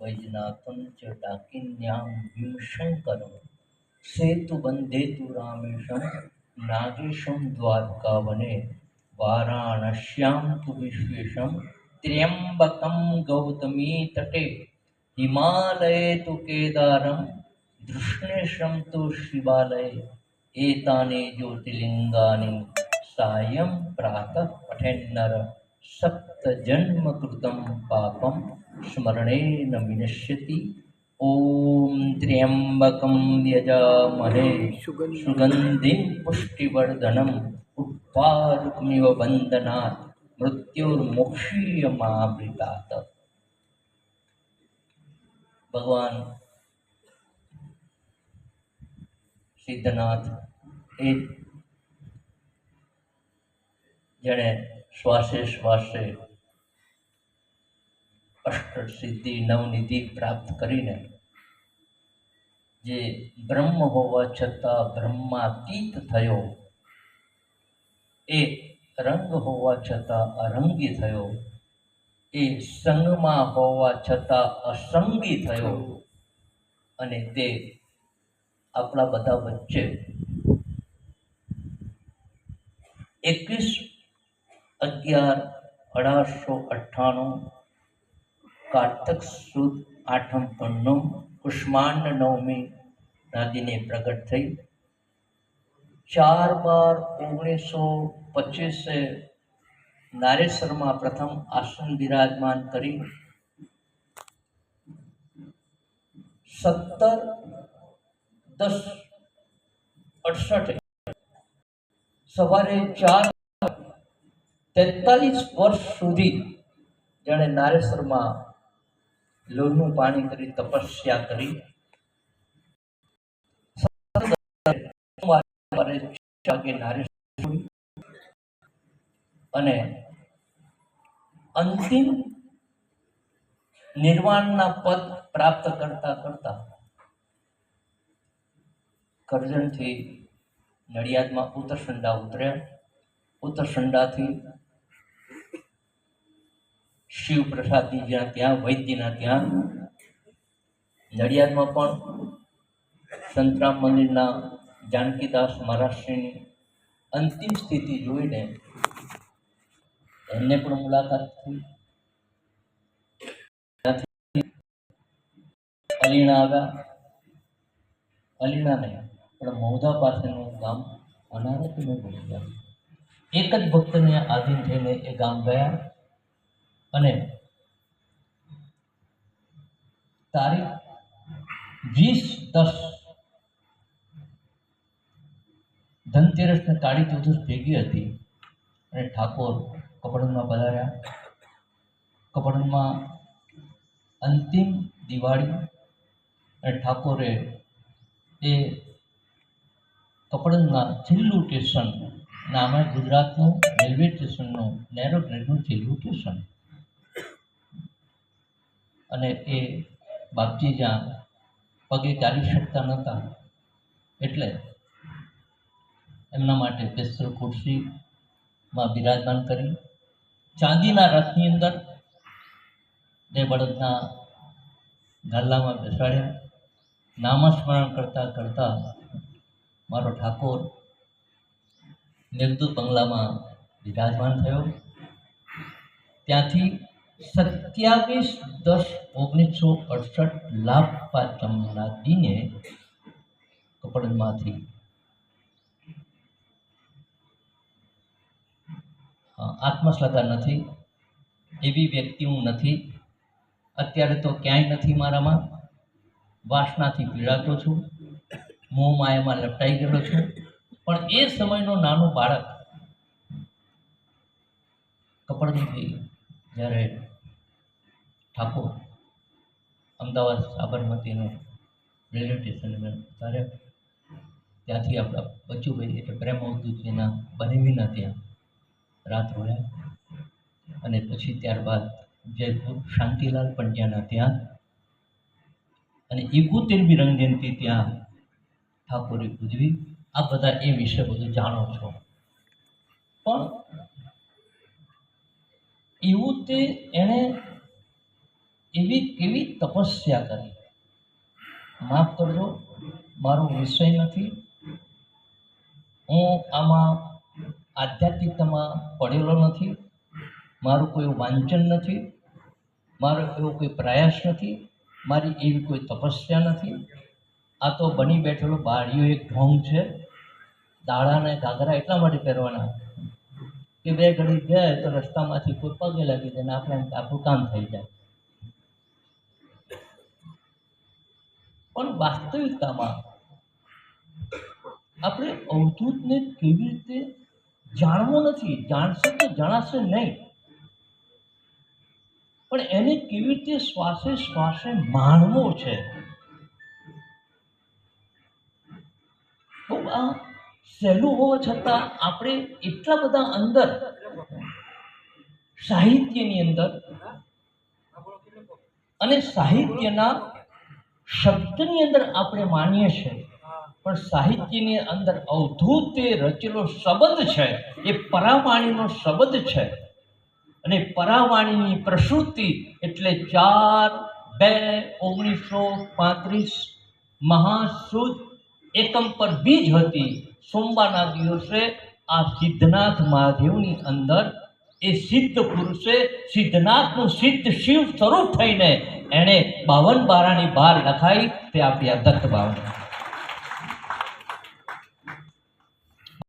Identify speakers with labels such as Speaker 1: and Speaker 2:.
Speaker 1: वैजनाथं च डाकिन्यां भीमशङ्करं सेतुबन्धेतु रामेशं नागेशं द्वारकावने वाराणस्यां तु विश्वेशं त्र्यम्बकं गौतमी तटे हिमालये तु केदारं धृष्णेशं तु शिवालये एतानि ज्योतिर्लिङ्गानि सायं प्रातः पठेन्नर सप्तजन्मकृतं पापं स्मरणेन विनश्यति। ॐ त्र्यम्बकं यजामहे सुगन्धिं पुष्टिवर्धनम् उर्वारुकमिव बन्धनात् मृत्युर्मुक्षीयमामृतात्। भगवान સિદ્ધનાથ એ જેણે શ્વાસે શ્વાસે અષ્ટ સિદ્ધિ નવનિધિ પ્રાપ્ત કરીને જે બ્રહ્મ હોવા છતાં બ્રહ્માતીત થયો, એ રંગ હોવા છતાં અરંગી થયો, એ સંગમાં હોવા છતાં અસંગી થયો અને તે આપણા બધા વચ્ચે 21/11/1898 કારતક સુદ 8મ પૂનમ કુષ્માંડ નવમી ના દિને પ્રગટ થઈ। 4/12/1925 નારેશ્વરમાં પ્રથમ આસન બિરાજમાન કરી 17/10/68 સવારે 4:43 વર્ષ સુધી જેણે નારેશ્વરમાં લોહીનું પાણી કરી તપસ્યા કરી અને અંતિમ નિર્વાણના પદ પ્રાપ્ત કરતા કરતા કરજણથી નડિયાદમાં ઉત્તરસંડા ઉતર્યા। ઉત્તરસંડાથી શિવપ્રસાદજીના ત્યાં, વૈદ્યના ત્યાં, નડિયાદમાં પણ સંતરામ મંદિરના જાનકીદાસ મહારાજશ્રીની અંતિમ સ્થિતિ જોઈને એમને પણ મુલાકાત થઈ। ત્યાંથી અલીણા આવ્યા, અલીણા નહીં પણ મૌધા પાસેનું ગામ અનારતમાં પહોંચ્યા। એક જ ભક્તને આધીન થઈને એ ગામ ગયા અને તારીખ 20/10 ધનતેરસને કાળી ચૌદસ ભેગી હતી અને ઠાકોર કપડનમાં પધાર્યા। કપડમાં અંતિમ દિવાળી અને ઠાકોરે એ કપડના છેલ્લું સ્ટેશન નામે ગુજરાતનું રેલવે સ્ટેશનનું નેરો ગ્રેડનું છેલ્લું સ્ટેશન અને એ બાપજી જ્યાં પગે ચાલી શકતા નહોતા એટલે એમના માટે પેસ્તલ ખુરશીમાં બિરાજમાન કરી ચાંદીના રથની અંદર બે બળદના ગાલ્લામાં બેસાડ્યા। નામસ્મરણ કરતાં કરતાં મારો ઠાકોર મેઘદૂત બંગલામાં બિરાજમાન થયો। ત્યાંથી 27/10/1968 લાભ પાંચમના દિને કપડમાંથી આત્મશ્રદ્ધા નથી એવી વ્યક્તિ હું નથી, અત્યારે તો ક્યાંય નથી મારામાં, વાસનાથી પીડાતો છું, મોહ માયામાં લપટાઈ ગયેલો છું, પણ એ સમયનો નાનો બાળક કપડથી જ્યારે ઠાકોર અમદાવાદ સાબરમતીનું રેલવે સ્ટેશને ઉતાર્યા, ત્યાંથી આપણા બચુભાઈ એટલે પ્રેમ અવધૂતજીના બનેવીના ત્યાં રાત રોયા અને પછી ત્યારબાદ જયપુર શાંતિલાલ પંડ્યાના ત્યાં અને 71મી રંગજયંતિ ત્યાં ઠાકોરે ઉજવી। આ બધા એ વિશે બધું જાણો છો, પણ એવું તે એણે એવી કેવી તપસ્યા કરી. માફ કરજો, મારો વિષય નથી. હું આમાં આધ્યાત્મિકતામાં પડેલો નથી. મારું કોઈ વાંચન નથી, મારો એવો કોઈ પ્રયાસ નથી, મારી એવી કોઈ તપસ્યા નથી. આ તો બની બેઠેલો બાળીઓ એક ઢોંગ છે. દાડાને ઘાઘરા એટલા માટે પહેરવાના કે બે ઘડી જાય તો રસ્તામાંથી કોઈ પગે લાગી જાય ને આપણે આપણું કામ થઈ જાય. પણ વાસ્તવિકતામાં આપણે અવધૂતને કેવી રીતે જાણવો નથી. જાણશે તો જણાશે નહીં, પણ એને કેવી રીતે શ્વાસે શ્વાસે માણવો છે. બહુ આ સહેલું હોવા છતાં આપણે એટલા બધા અંદર સાહિત્યની અંદર અને સાહિત્યના શબ્દની અંદર આપણે માનીએ છીએ, પણ સાહિત્યની અંદર અવધૂતે રચેલો શબ્દ છે એ પરાવાણીનો શબ્દ છે. અને પરાવાણીની પ્રસૂતિ એટલે 4/2/1935 મહાસુદ એકમ પર બીજ હતી. સોમવારના દિવસે આ સિદ્ધનાથ મહાદેવની અંદર એ સિદ્ધ પુરુષે સિદ્ધનાથનું સિદ્ધ શિવ સ્વરૂપ થઈને એણે 52 બારાની બહાર લખાઈ. તે આપણી આ દત્ત બાવન.